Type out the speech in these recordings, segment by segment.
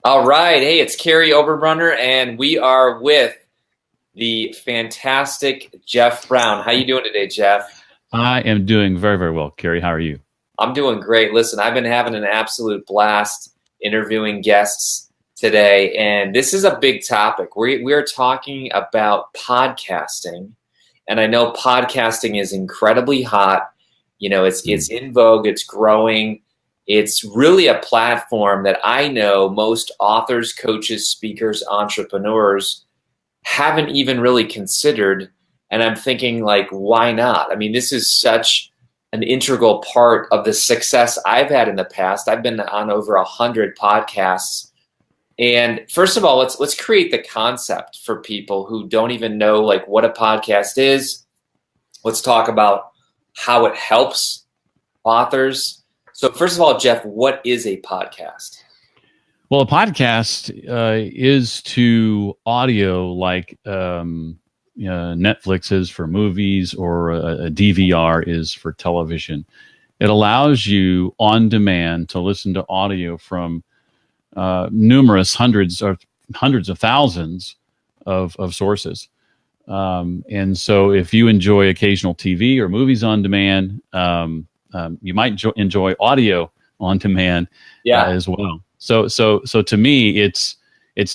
All right. Hey, it's Kary Oberbrunner, and we are with the fantastic Jeff Brown. How you doing today, Jeff? I am doing very, very well. Kary, how are you? I'm doing great. Listen, I've been having an absolute blast interviewing guests today, and this is a big topic. We're talking about podcasting, and I know podcasting is incredibly hot. You know, it's Mm. in vogue, it's growing. It's really a platform that I know most authors, coaches, speakers, entrepreneurs haven't even really considered. And I'm thinking, like, why not? I mean, this is such an integral part of the success I've had in the past. I've been on over 100 podcasts. And first of all, let's create the concept for people who don't even know like what a podcast is. Let's talk about how it helps authors. So first of all, Jeff, what is a podcast? Well, a podcast is to audio like Netflix is for movies or a DVR is for television. It allows you on demand to listen to audio from numerous hundreds of thousands of sources. And so if you enjoy occasional TV or movies on demand, you might enjoy audio on demand Yeah. as well. So to me, it's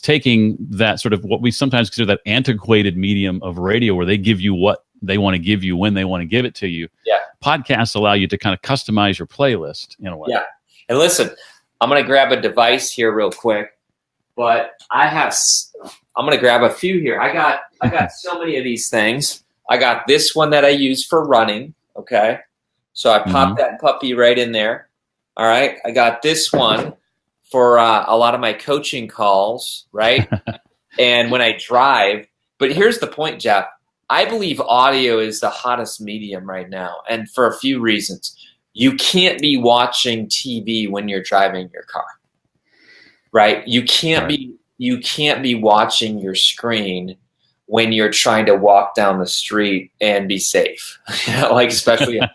taking that sort of what we sometimes consider that antiquated medium of radio, where they give you what they want to give you when they want to give it to you. Yeah. Podcasts allow you to kind of customize your playlist in a way. Yeah. And listen, I'm going to grab a device here real quick, but I'm going to grab a few here. I got so many of these things. I got this one that I use for running. Okay. So I pop that puppy right in there. All right. I got this one for a lot of my coaching calls, right? And when I drive. But here's the point, Jeff. I believe audio is the hottest medium right now, and for a few reasons. You can't be watching TV when you're driving your car, right? You can't be watching your screen when you're trying to walk down the street and be safe, like especially in a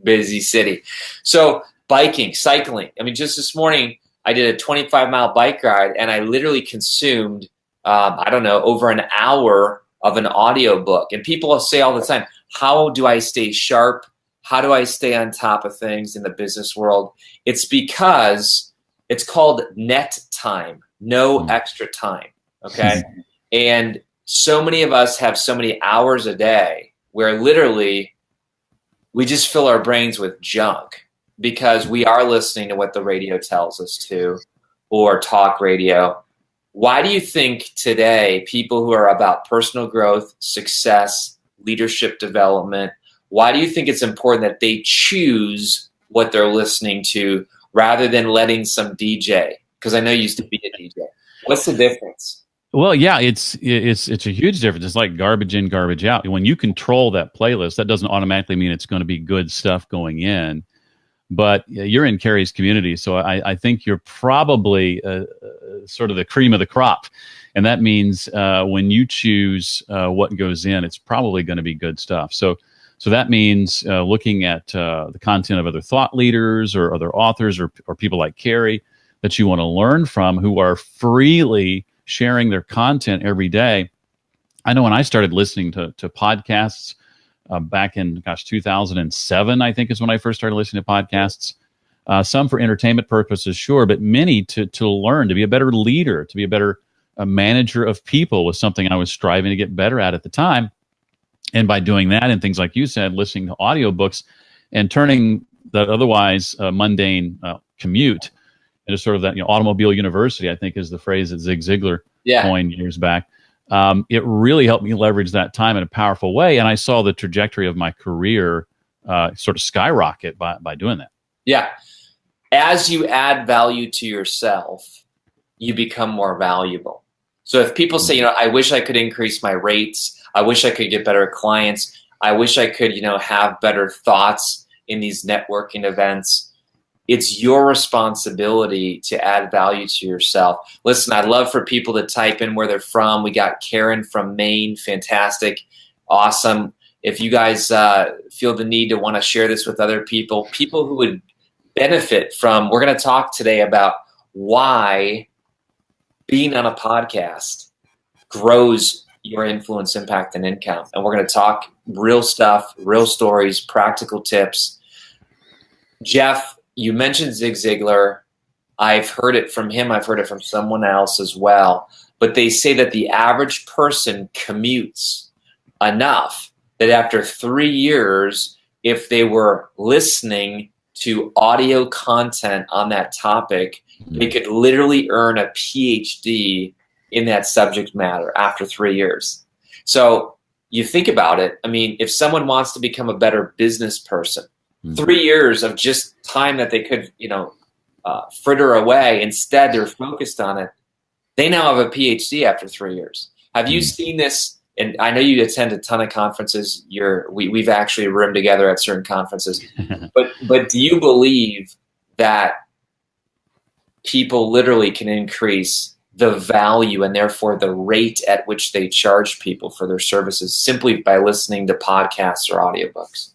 busy city. So biking, cycling. I mean, just this morning I did a 25-mile bike ride, and I literally consumed, over an hour of an audio book. And people say all the time, how do I stay sharp? How do I stay on top of things in the business world? It's because it's called net time, no extra time, okay? And so many of us have so many hours a day where literally we just fill our brains with junk because we are listening to what the radio tells us to, or talk radio. Why do you think today people who are about personal growth, success, leadership development, why do you think it's important that they choose what they're listening to rather than letting some DJ? Because I know you used to be a DJ. What's the difference? Well, yeah, it's a huge difference. It's like garbage in, garbage out. When you control that playlist, that doesn't automatically mean it's going to be good stuff going in. But you're in Kary's community, so I think you're probably sort of the cream of the crop. And that means when you choose what goes in, it's probably going to be good stuff. So that means looking at the content of other thought leaders or other authors or people like Kary that you want to learn from, who are freely sharing their content every day. I know when I started listening to podcasts, back in 2007, I think is when I first started listening to podcasts. Some for entertainment purposes, sure, but many to learn, to be a better leader, to be a better manager of people was something I was striving to get better at the time. And by doing that and things like you said, listening to audiobooks and turning that otherwise mundane commute into sort of that automobile university, I think is the phrase that Zig Ziglar coined years back. It really helped me leverage that time in a powerful way. And I saw the trajectory of my career sort of skyrocket by doing that. Yeah. As you add value to yourself, you become more valuable. So if people say, I wish I could increase my rates, I wish I could get better clients, I wish I could, have better thoughts in these networking events, it's your responsibility to add value to yourself. Listen, I'd love for people to type in where they're from. We got Karen from Maine. Fantastic. Awesome. If you guys feel the need to want to share this with other people who would benefit from, we're going to talk today about why being on a podcast grows your influence, impact, and income. And we're going to talk real stuff, real stories, practical tips. Jeff, you mentioned Zig Ziglar. I've heard it from him. I've heard it from someone else as well. But they say that the average person commutes enough that after 3 years, if they were listening to audio content on that topic, they could literally earn a PhD in that subject matter after 3 years. So you think about it. I mean, if someone wants to become a better business person, 3 years of just time that they could, fritter away, instead they're focused on it. They now have a PhD after 3 years. Have you seen this? And I know you attend a ton of conferences. We've actually roomed together at certain conferences. But do you believe that people literally can increase the value and therefore the rate at which they charge people for their services simply by listening to podcasts or audiobooks?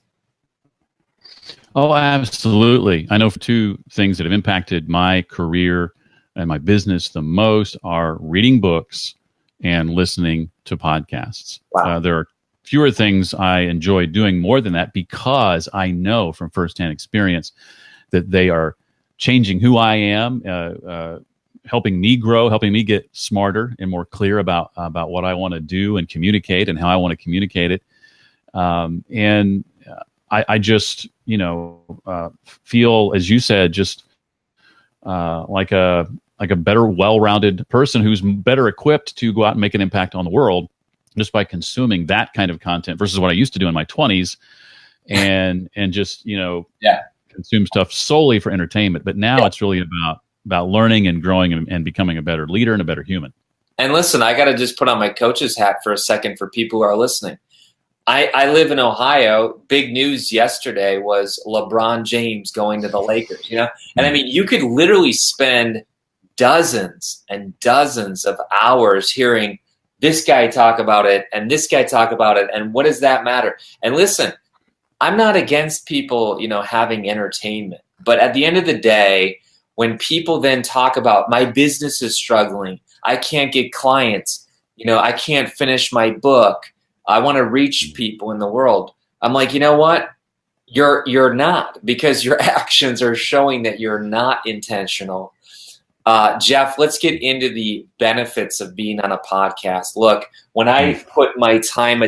Oh, absolutely. I know for two things that have impacted my career and my business the most are reading books and listening to podcasts. Wow. There are fewer things I enjoy doing more than that because I know from firsthand experience that they are changing who I am, helping me grow, helping me get smarter and more clear about what I want to do and communicate and how I want to communicate it. I just, feel, as you said, just like a better, well-rounded person who's better equipped to go out and make an impact on the world just by consuming that kind of content versus what I used to do in my 20s and just, consume stuff solely for entertainment. But now it's really about learning and growing and becoming a better leader and a better human. And listen, I got to just put on my coach's hat for a second for people who are listening. I live in Ohio. Big news yesterday was LeBron James going to the Lakers, And I mean, you could literally spend dozens and dozens of hours hearing this guy talk about it and this guy talk about it. And what does that matter? And listen, I'm not against people, having entertainment. But at the end of the day, when people then talk about my business is struggling, I can't get clients, I can't finish my book, I want to reach people in the world. I'm like, you know what? You're not, because your actions are showing that you're not intentional. Jeff, let's get into the benefits of being on a podcast. Look, when I put my time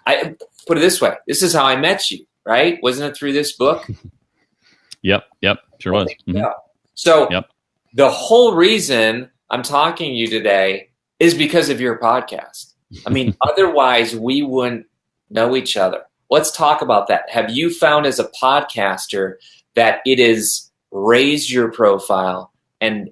I put it this way. This is how I met you, right? Wasn't it through this book? Yep. Sure was. Yeah. So the whole reason I'm talking to you today is because of your podcast. I mean, otherwise we wouldn't know each other. Let's talk about that. Have you found as a podcaster that it has raised your profile and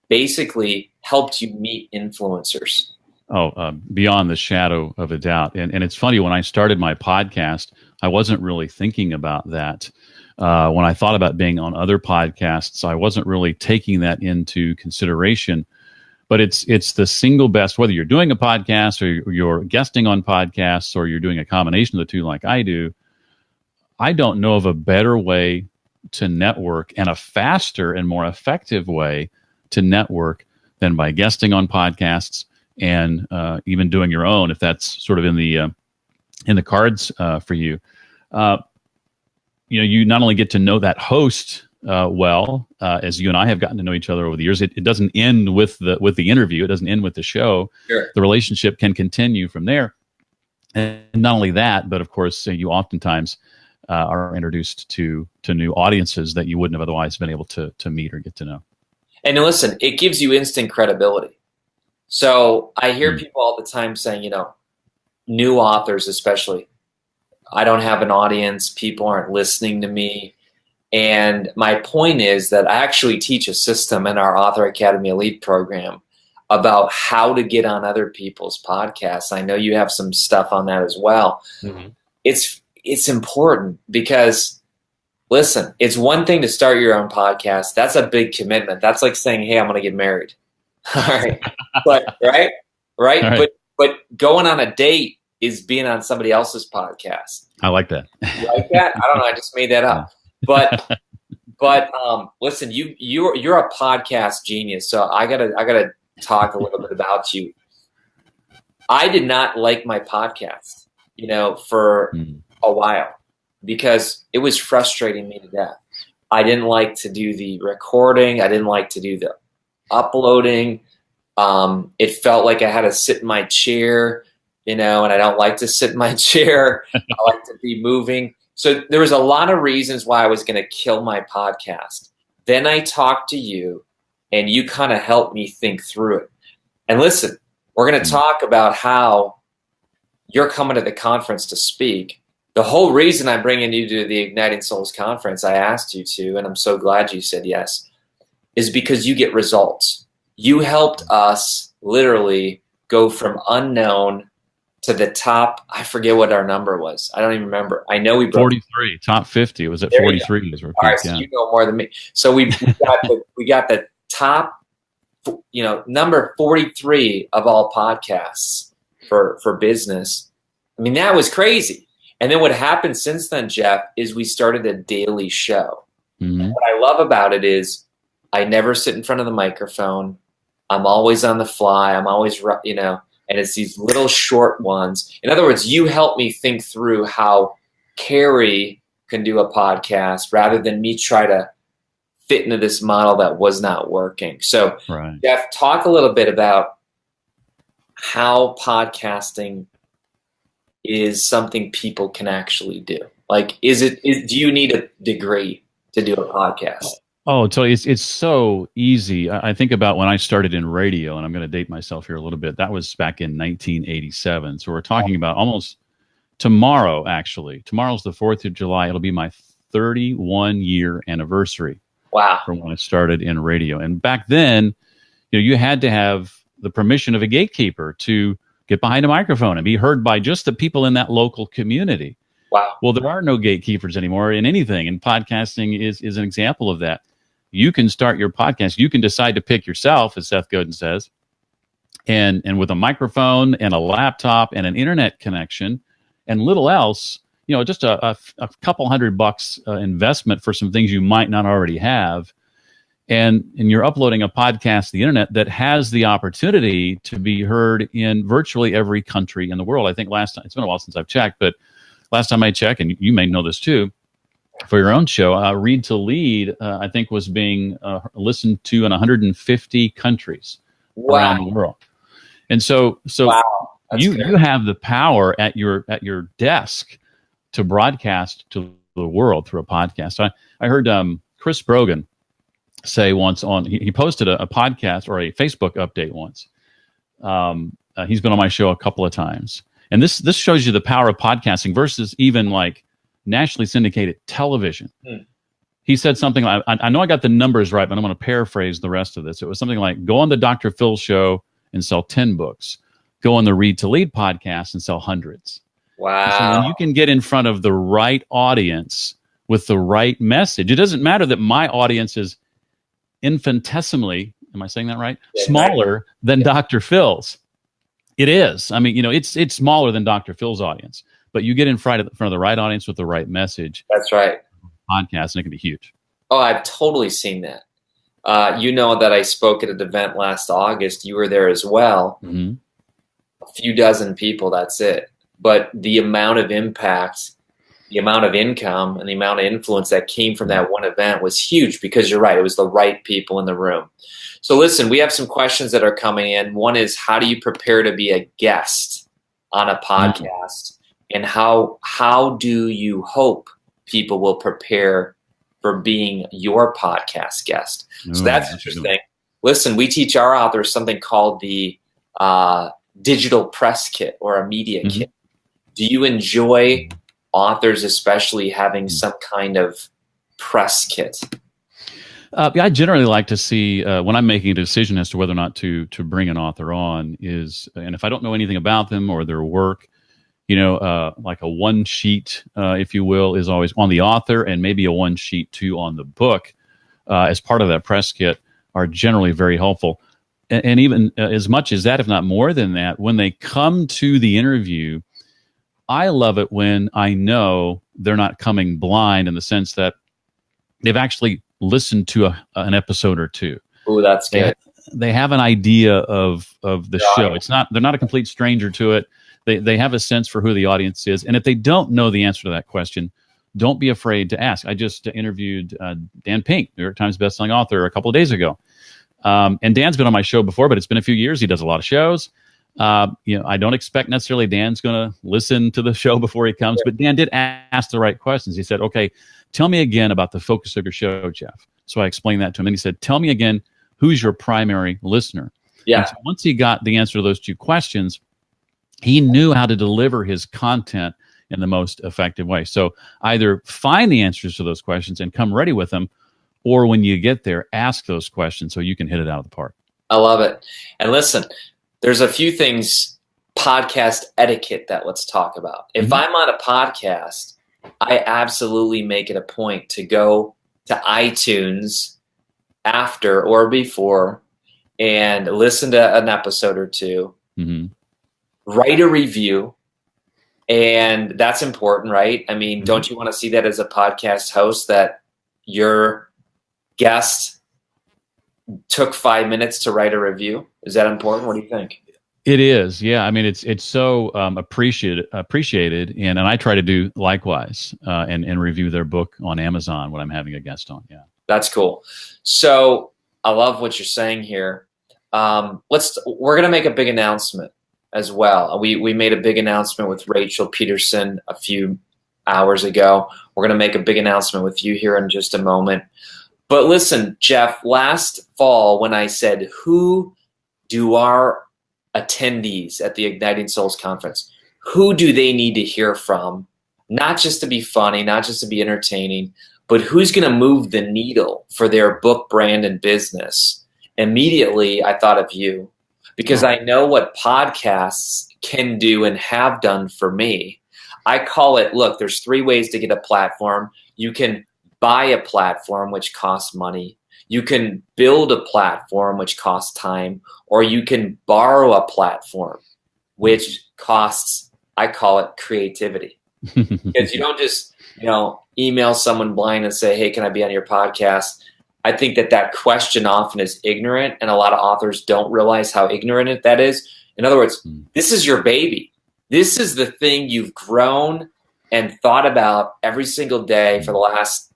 basically helped you meet influencers? Oh, beyond the shadow of a doubt. And it's funny, when I started my podcast, I wasn't really thinking about that. When I thought about being on other podcasts, I wasn't really taking that into consideration. But it's the single best, whether you're doing a podcast or you're guesting on podcasts or you're doing a combination of the two like I do. I don't know of a better way to network and a faster and more effective way to network than by guesting on podcasts and even doing your own, if that's sort of in the cards for you. You not only get to know that host well, as you and I have gotten to know each other over the years. It doesn't end with the interview. It doesn't end with the show. Sure. The relationship can continue from there. And not only that, but of course, you oftentimes are introduced to new audiences that you wouldn't have otherwise been able to meet or get to know. And listen, it gives you instant credibility. So I hear people all the time saying, new authors especially, I don't have an audience. People aren't listening to me. And my point is that I actually teach a system in our Author Academy Elite program about how to get on other people's podcasts. I know you have some stuff on that as well. Mm-hmm. It's important because, listen, it's one thing to start your own podcast. That's a big commitment. That's like saying, hey, I'm going to get married. All right. Right. But going on a date is being on somebody else's podcast. I like that. You like that? I don't know. I just made that up. But listen, you're a podcast genius. So I gotta talk a little bit about you. I did not like my podcast, for a while because it was frustrating me to death. I didn't like to do the recording. I didn't like to do the uploading. It felt like I had to sit in my chair, and I don't like to sit in my chair. I like to be moving. So there was a lot of reasons why I was going to kill my podcast. Then I talked to you, and you kind of helped me think through it. And listen, we're going to talk about how you're coming to the conference to speak. The whole reason I'm bringing you to the Igniting Souls conference, I asked you to, and I'm so glad you said yes, is because you get results. You helped us literally go from unknown to the top. I forget what our number was. I don't even remember. I know we broke 43, top 50. It was at 43. All right, so you know more than me. So we got the top, number 43 of all podcasts for business. I mean, that was crazy. And then what happened since then, Jeff, is we started a daily show. Mm-hmm. What I love about it is I never sit in front of the microphone. I'm always on the fly. I'm always, and it's these little short ones. In other words, you help me think through how Kary can do a podcast rather than me try to fit into this model that was not working. So, right. Jeff, talk a little bit about how podcasting is something people can actually do. Like, do you need a degree to do a podcast? Oh, so it's so easy. I think about when I started in radio, and I'm going to date myself here a little bit. That was back in 1987. So we're talking about almost tomorrow, actually. Tomorrow's the 4th of July. It'll be my 31-year anniversary. Wow. From when I started in radio. And back then, you had to have the permission of a gatekeeper to get behind a microphone and be heard by just the people in that local community. Wow. Well, there are no gatekeepers anymore in anything, and podcasting is an example of that. You can start your podcast. You can decide to pick yourself, as Seth Godin says, and with a microphone and a laptop and an internet connection and little else, just a couple $100 investment for some things you might not already have. And you're uploading a podcast to the internet that has the opportunity to be heard in virtually every country in the world. I think last time, it's been a while since I've checked, but last time I checked, and you may know this too, for your own show, Read to Lead, I think was being listened to in 150 countries around the world. And so wow. You have the power at your desk to broadcast to the world through a podcast. I heard Chris Brogan say once he posted a podcast or a Facebook update once. He's been on my show a couple of times. And this shows you the power of podcasting versus even like nationally syndicated television. He said something like, I know I got the numbers right, but I'm going to paraphrase the rest of this. It was something like, go on the Dr. Phil show and sell 10 books. Go on the Read to Lead podcast and sell hundreds. Wow. So when you can get in front of the right audience with the right message, it doesn't matter that my audience is infinitesimally, am I saying that right? Yeah, smaller than Dr. Phil's. It is. I mean, it's smaller than Dr. Phil's audience, but you get in front of the right audience with the right message. That's right. Podcast, and it can be huge. Oh, I've totally seen that. That I spoke at an event last August. You were there as well. Mm-hmm. A few dozen people, that's it. But the amount of impact, the amount of income, and the amount of influence that came from that one event was huge because you're right. It was the right people in the room. So listen, we have some questions that are coming in. One is, how do you prepare to be a guest on a podcast? Mm-hmm. And how do you hope people will prepare for being your podcast guest? So that's interesting. Listen, we teach our authors something called the digital press kit or a media mm-hmm. kit. Do you enjoy authors especially having some kind of press kit? I generally like to see when I'm making a decision as to whether or not to bring an author on and if I don't know anything about them or their work, like a one sheet, if you will, is always on the author, and maybe a one sheet too on the book as part of that press kit are generally very helpful. And even as much as that, if not more than that, when they come to the interview, I love it when I know they're not coming blind in the sense that they've actually listened to an episode or two. Oh, that's good. they have an idea of the show. They're not a complete stranger to it. They have a sense for who the audience is, and if they don't know the answer to that question, don't be afraid to ask. I just interviewed Dan Pink, New York Times bestselling author, a couple of days ago. And Dan's been on my show before, but it's been a few years. He does a lot of shows. I don't expect necessarily Dan's going to listen to the show before he comes, but Dan did ask the right questions. He said, okay, tell me again about the focus of your show, Jeff. So I explained that to him, and he said, tell me again, who's your primary listener? Yeah. And so once he got the answer to those two questions, he knew how to deliver his content in the most effective way. So either find the answers to those questions and come ready with them, or when you get there, ask those questions so you can hit it out of the park. I love it. And listen, there's a few things, podcast etiquette, that let's talk about. If I'm on a podcast, I absolutely make it a point to go to iTunes after or before and listen to an episode or two, write a review. And that's important, right? I mean, don't you want to see that as a podcast host, that your guest took 5 minutes to write a review? Is that important? What do you think? It is, yeah. I mean, it's so appreciated, and I try to do likewise and review their book on Amazon when I'm having a guest on. Yeah, that's cool. So I love what you're saying here. We're gonna make a big announcement as well. We made a big announcement with Rachel Peterson a few hours ago. We're gonna make a big announcement with you here in just a moment. But listen, Jeff, last fall when I said, who do our attendees at the Igniting Souls Conference, who do they need to hear from? Not just to be funny, not just to be entertaining, but who's going to move the needle for their book, brand, and business? Immediately, I thought of you, because I know what podcasts can do and have done for me. I call it, look, there's 3 ways to get a platform. You can buy a platform, which costs money. You can build a platform, which costs time, or you can borrow a platform, which costs, I call it, creativity. Because you don't just, email someone blind and say, hey, can I be on your podcast? I think that question often is ignorant, and a lot of authors don't realize how ignorant that is. In other words, this is your baby. This is the thing you've grown and thought about every single day for the last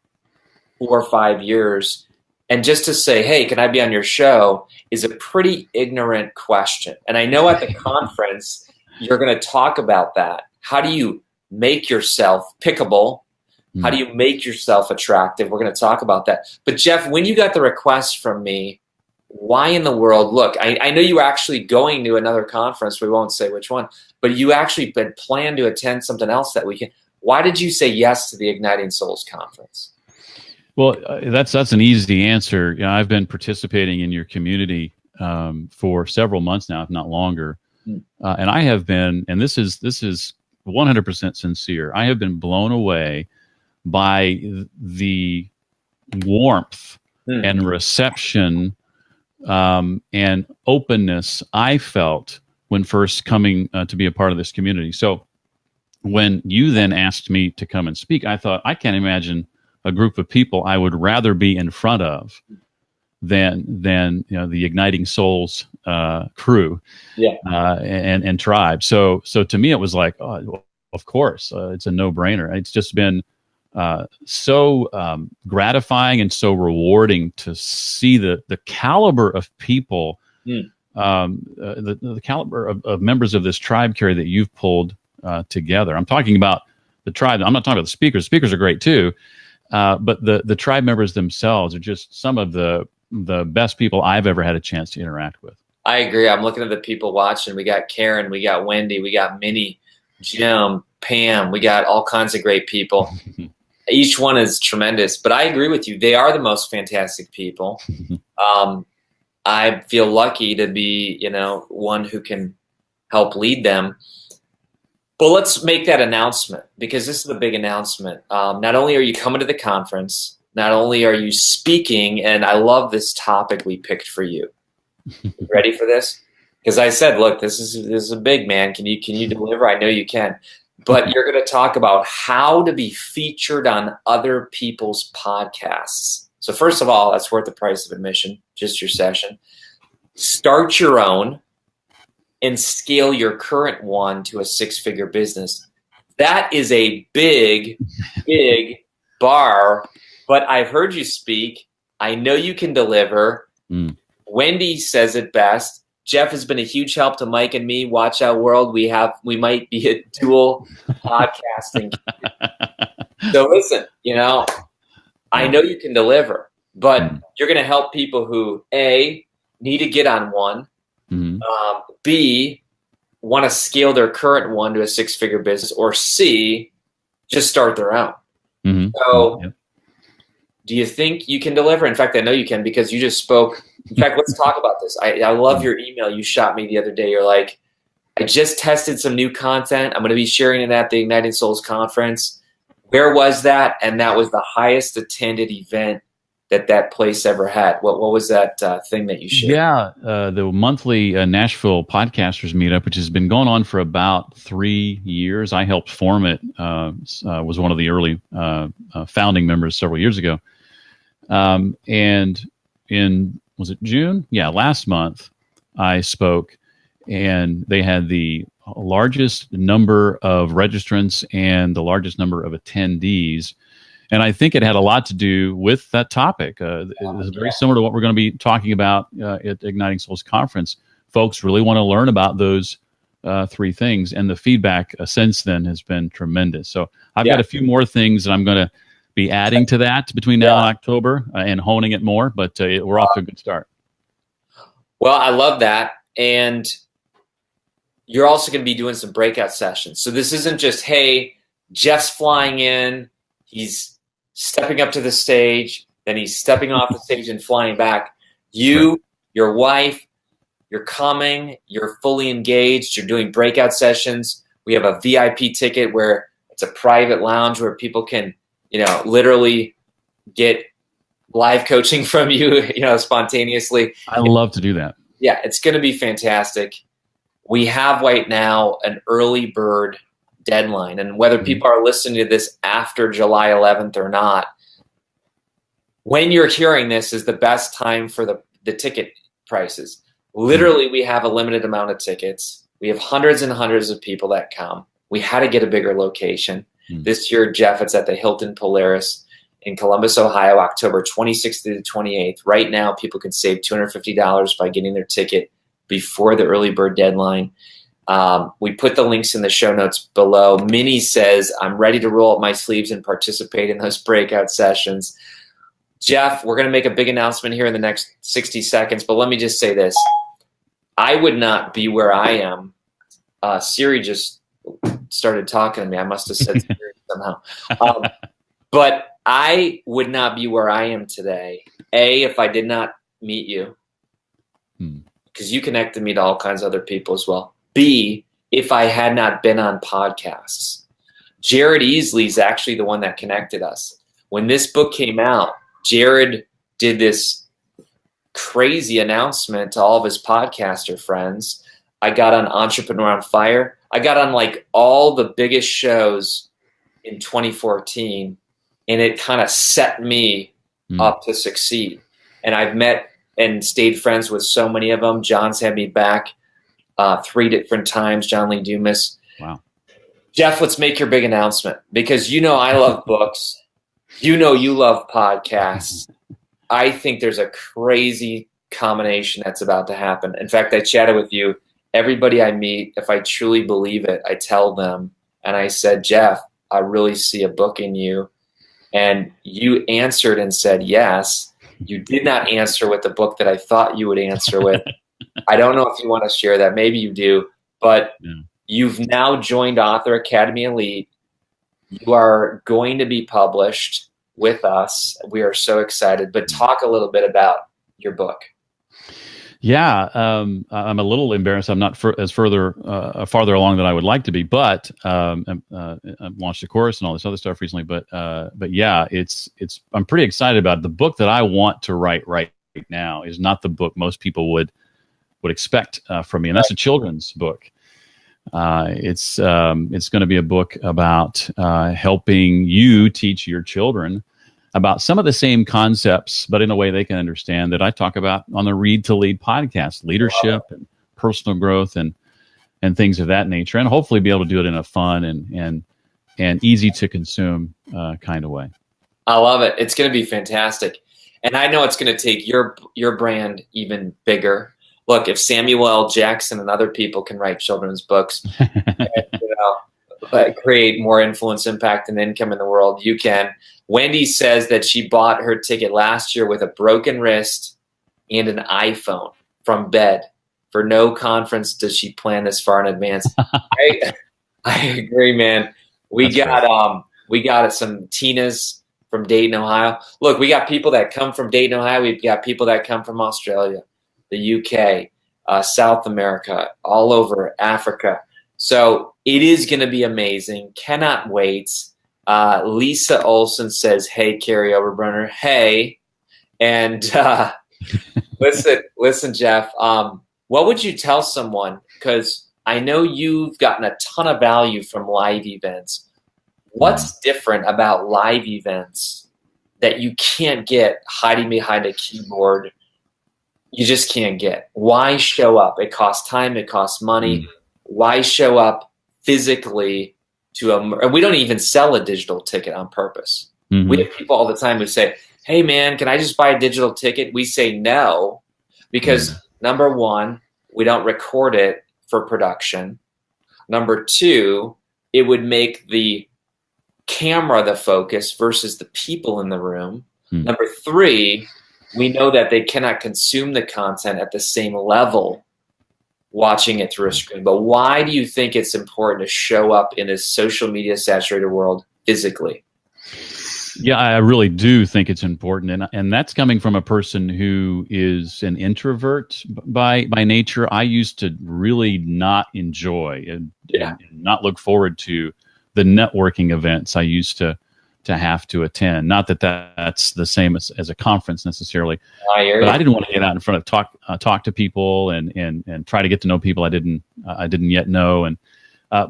4 or 5 years. And just to say, hey, can I be on your show, is a pretty ignorant question. And I know at the conference, you're going to talk about that. How do you make yourself pickable? How do you make yourself attractive? We're going to talk about that. But Jeff, when you got the request from me, why in the world, look, I know you were actually going to another conference. We won't say which one, but you actually had planned to attend something else that weekend. Why did you say yes to the Igniting Souls Conference? Well, that's an easy answer. I've been participating in your community for several months now, if not longer, and I have been, and this is 100% sincere, I have been blown away by the warmth and reception and openness I felt when first coming to be a part of this community. So when you then asked me to come and speak, I thought, I can't imagine a group of people I would rather be in front of than the Igniting Souls crew and tribe. So to me, it was like, oh, well, of course, it's a no-brainer. It's just been so gratifying and so rewarding to see the caliber of people, the caliber of members of this tribe, Kary, that you've pulled together. I'm talking about the tribe. I'm not talking about the speakers. Speakers are great too. But the tribe members themselves are just some of the best people I've ever had a chance to interact with. I agree. I'm looking at the people watching. We got Karen, we got Wendy, we got Minnie, Jim, Pam. We got all kinds of great people. Each one is tremendous. But I agree with you. They are the most fantastic people. I feel lucky to be, one who can help lead them. But let's make that announcement, because this is a big announcement. Not only are you coming to the conference, not only are you speaking, and I love this topic we picked for you. Ready for this? Because I said, look, this is a big, man. Can you deliver? I know you can. But you're going to talk about how to be featured on other people's podcasts. So first of all, that's worth the price of admission, just your session. start your own, and scale your current one to a six-figure business. That is a big, big bar, but I've heard you speak. I know you can deliver. Wendy says it best. Jeff has been a huge help to Mike and me. Watch out, world. We might be a dual podcasting. So listen, I know you can deliver, but you're going to help people who A, need to get on one, B, want to scale their current one to a six-figure business, or C, just start their own. So do you think you can deliver? In fact, I know you can because you just spoke. In fact, let's talk about this. I love your email you shot me the other day. You're like, I just tested some new content. I'm going to be sharing it at the Igniting Souls conference. Where was that? And that was the highest attended event that place ever had. What was that thing that you shared? Yeah, the monthly Nashville Podcasters Meetup, which has been going on for about 3 years. I helped form it, was one of the early founding members several years ago. And was it June? Yeah, last month I spoke, and they had the largest number of registrants and the largest number of attendees. And I think it had a lot to do with that topic. It is very similar to what we're going to be talking about at Igniting Souls Conference. Folks really want to learn about those three things, and the feedback since then has been tremendous. So I've got a few more things that I'm going to be adding to that between now and October and honing it more, but we're off to a good start. Well, I love that. And you're also going to be doing some breakout sessions. So this isn't just, hey, Jeff's flying in, he's stepping up to the stage, then he's stepping off the stage and flying back. You, your wife, you're coming, you're fully engaged, you're doing breakout sessions. We have a VIP ticket where it's a private lounge where people can, literally get live coaching from you, spontaneously. I love to do that. Yeah, it's going to be fantastic. We have right now an early bird deadline, and whether people are listening to this after July 11th or not, when you're hearing this is the best time for the ticket prices. Literally, we have a limited amount of tickets. We have hundreds and hundreds of people that come. We had to get a bigger location. This year, Jeff, it's at the Hilton Polaris in Columbus, Ohio, October 26th to the 28th. Right now, people can save $250 by getting their ticket before the early bird deadline. We put the links in the show notes below. Minnie says, I'm ready to roll up my sleeves and participate in those breakout sessions. Jeff, we're going to make a big announcement here in the next 60 seconds, but let me just say this. I would not be where I am. Siri just started talking to me. I must have said Siri somehow. But I would not be where I am today, A, if I did not meet you, because you connected me to all kinds of other people as well. B, if I had not been on podcasts. Jared Easley is actually the one that connected us. When this book came out, Jared did this crazy announcement to all of his podcaster friends. I got on Entrepreneur on Fire. I got on like all the biggest shows in 2014, and it kind of set me up to succeed. And I've met and stayed friends with so many of them. John's had me back 3 different times, John Lee Dumas. Wow. Jeff, let's make your big announcement, because I love books. You love podcasts. I think there's a crazy combination that's about to happen. In fact, I chatted with you. Everybody I meet, if I truly believe it, I tell them, and I said, Jeff, I really see a book in you. And you answered and said yes. You did not answer with the book that I thought you would answer with. I don't know if you want to share that. Maybe you do. But you've now joined Author Academy Elite. You are going to be published with us. We are so excited. But talk a little bit about your book. Yeah, I'm a little embarrassed. I'm not farther along than I would like to be, but I've launched a course and all this other stuff recently. But yeah, I'm pretty excited about it. The book that I want to write right now is not the book most people would expect from me, and that's a children's book. It's going to be a book about helping you teach your children about some of the same concepts, but in a way they can understand, that I talk about on the Read to Lead podcast, leadership and personal growth and things of that nature, and hopefully be able to do it in a fun and easy to consume kind of way. I love it. It's going to be fantastic. And I know it's going to take your brand even bigger. Look, if Samuel L. Jackson and other people can write children's books, and, create more influence, impact, and income in the world, you can. Wendy says that she bought her ticket last year with a broken wrist and an iPhone from bed. For no conference does she plan this far in advance. I agree, man. We got some Tinas from Dayton, Ohio. Look, we got people that come from Dayton, Ohio. We've got people that come from Australia, the UK, South America, all over Africa. So it is going to be amazing. Cannot wait. Lisa Olson says, "Hey, Kary Oberbrunner, hey." And listen, Jeff, what would you tell someone? Because I know you've gotten a ton of value from live events. What's different about live events that you can't get hiding behind a keyboard? You just can't get. Why show up? It costs time. It costs money. Why show up physically and we don't even sell a digital ticket on purpose. We have people all the time who say, "Hey man, can I just buy a digital ticket?" We say no, because number one, we don't record it for production. Number two, it would make the camera the focus versus the people in the room. Number three, we know that they cannot consume the content at the same level watching it through a screen. But why do you think it's important to show up in a social media saturated world physically? Yeah, I really do think it's important, and that's coming from a person who is an introvert by nature. I used to really not enjoy and not look forward to the networking events I used to have to attend. Not that that's the same as a conference necessarily, but I didn't want to get out in front of talk to people and try to get to know people I didn't yet know. And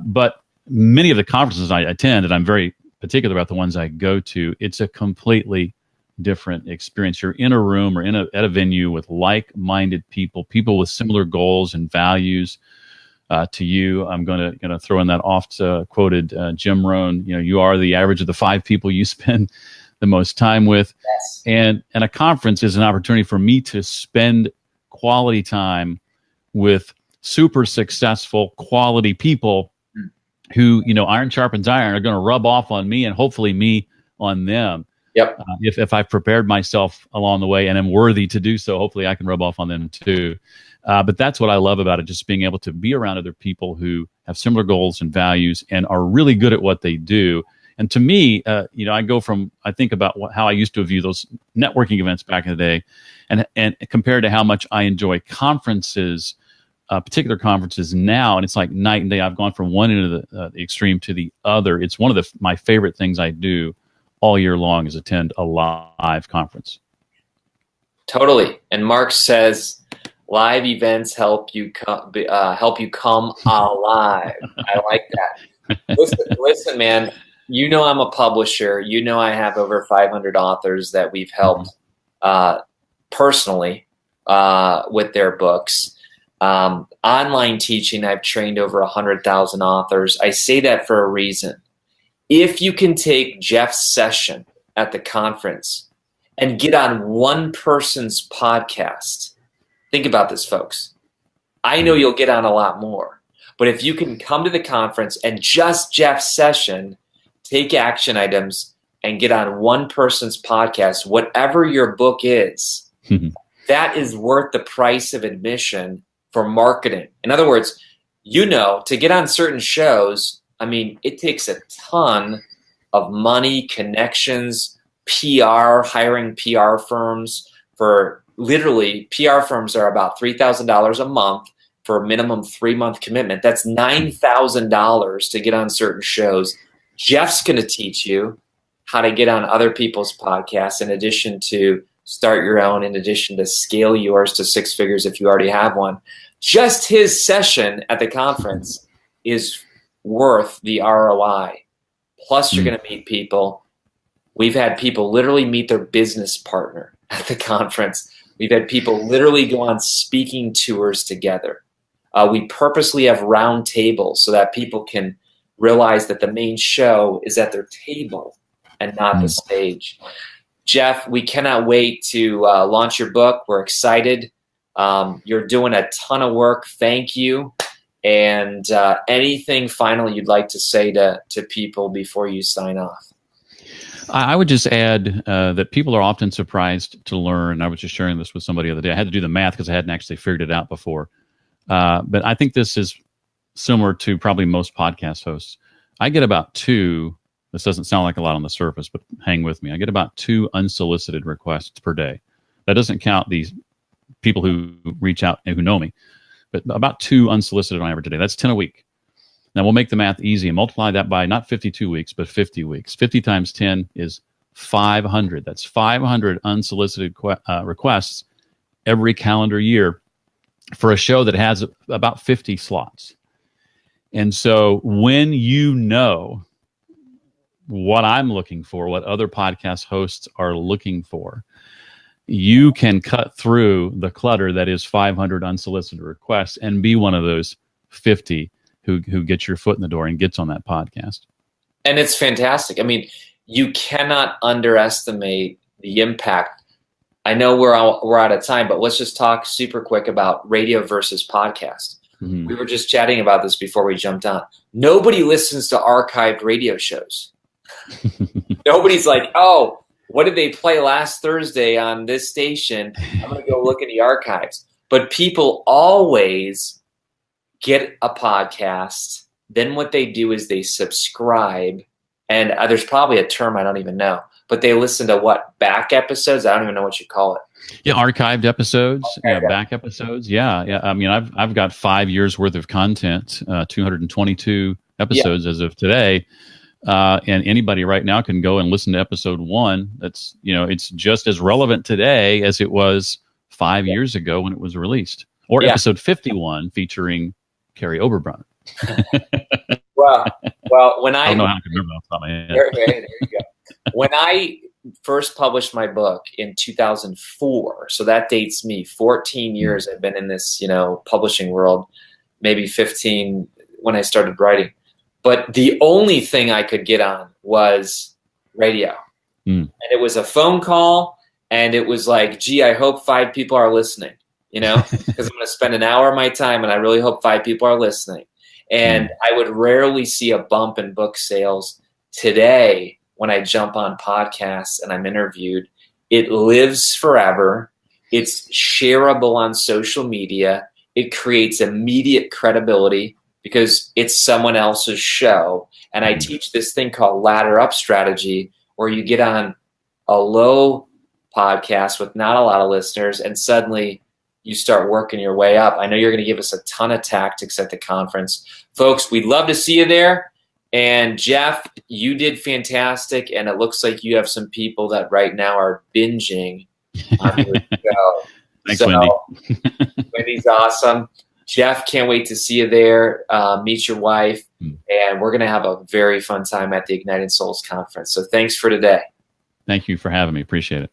but many of the conferences I attend, and I'm very particular about the ones I go to, it's a completely different experience. You're in a room or at a venue with like-minded people with similar goals and values to you. I'm going to throw in that oft-quoted Jim Rohn. You are the average of the 5 people you spend the most time with. Yes. And a conference is an opportunity for me to spend quality time with super successful, quality people who, iron sharpens iron, are going to rub off on me and hopefully me on them. Yep. If I've prepared myself along the way and am worthy to do so, hopefully I can rub off on them too. But that's what I love about it, just being able to be around other people who have similar goals and values and are really good at what they do. And to me, I think about how I used to view those networking events back in the day, and compared to how much I enjoy conferences, particular conferences now, and it's like night and day. I've gone from one end of the extreme to the other. It's one of my favorite things I do all year long is attend a live conference. Totally. And Mark says, live events help you come alive. I like that. Listen, man. I'm a publisher. I have over 500 authors that we've helped personally with their books. Online teaching, I've trained over 100,000 authors. I say that for a reason. If you can take Jeff's session at the conference and get on one person's podcast, think about this, folks. I know you'll get on a lot more. But if you can come to the conference and just Jeff's session, take action items and get on one person's podcast, whatever your book is, that is worth the price of admission for marketing. In other words, to get on certain shows, it takes a ton of money, connections, PR, hiring PR firms. For literally, PR firms are about $3,000 a month for a minimum 3-month commitment. That's $9,000 to get on certain shows. Jeff's going to teach you how to get on other people's podcasts, in addition to start your own, in addition to scale yours to 6 figures if you already have one. Just his session at the conference is worth the ROI. Plus, you're going to meet people. We've had people literally meet their business partner at the conference. We've had people literally go on speaking tours together. We purposely have round tables so that people can realize that the main show is at their table and not the stage. Jeff, we cannot wait to launch your book. We're excited. You're doing a ton of work. Thank you. And anything final you'd like to say to people before you sign off? I would just add that people are often surprised to learn. I was just sharing this with somebody the other day. I had to do the math because I hadn't actually figured it out before. But I think this is similar to probably most podcast hosts. I get about 2, this doesn't sound like a lot on the surface, but hang with me. I get about 2 unsolicited requests per day. That doesn't count these people who reach out and who know me, but about 2 unsolicited on average a day. That's 10 a week. Now we'll make the math easy and multiply that by not 52 weeks, but 50 weeks. 50 times 10 is 500. That's 500 unsolicited requests every calendar year for a show that has about 50 slots. And so when you know what I'm looking for, what other podcast hosts are looking for, you can cut through the clutter that is 500 unsolicited requests and be one of those 50 who gets your foot in the door and gets on that podcast. And it's fantastic. I mean, you cannot underestimate the impact. I know we're out of time, but let's just talk super quick about radio versus podcast. Mm-hmm. We were just chatting about this before we jumped on. Nobody listens to archived radio shows. Nobody's like, oh, what did they play last Thursday on this station? I'm going to go look in the archives. But people always get a podcast. Then what they do is they subscribe. And there's probably a term I don't even know. But they listen to what? Back episodes? I don't even know what you call it. Yeah, archived episodes. Back episodes. Yeah. I mean, I've got 5 years worth of content, 222 episodes as of today. And anybody right now can go and listen to episode 1. That's, it's just as relevant today as it was 5 years ago when it was released. Or episode 51 featuring Kary Oberbrunner. well, when I don't know how I can remember off the top of my head. There you go. When I first published my book in 2004, so that dates me 14 years. I've been in this, publishing world, maybe 15 when I started writing. But the only thing I could get on was radio. And it was a phone call, and it was like, gee, I hope 5 people are listening, because I'm going to spend an hour of my time, and I really hope 5 people are listening. And I would rarely see a bump in book sales. Today, when I jump on podcasts and I'm interviewed, it lives forever. It's shareable on social media. It creates immediate credibility because it's someone else's show. And I teach this thing called ladder up strategy, where you get on a low podcast with not a lot of listeners, and suddenly you start working your way up. I know you're going to give us a ton of tactics at the conference. Folks, we'd love to see you there. And Jeff, you did fantastic, and it looks like you have some people that right now are binging on your show. Thanks, Wendy. Wendy's awesome. Jeff, can't wait to see you there, meet your wife, and we're going to have a very fun time at the Ignited Souls Conference. So thanks for today. Thank you for having me. Appreciate it.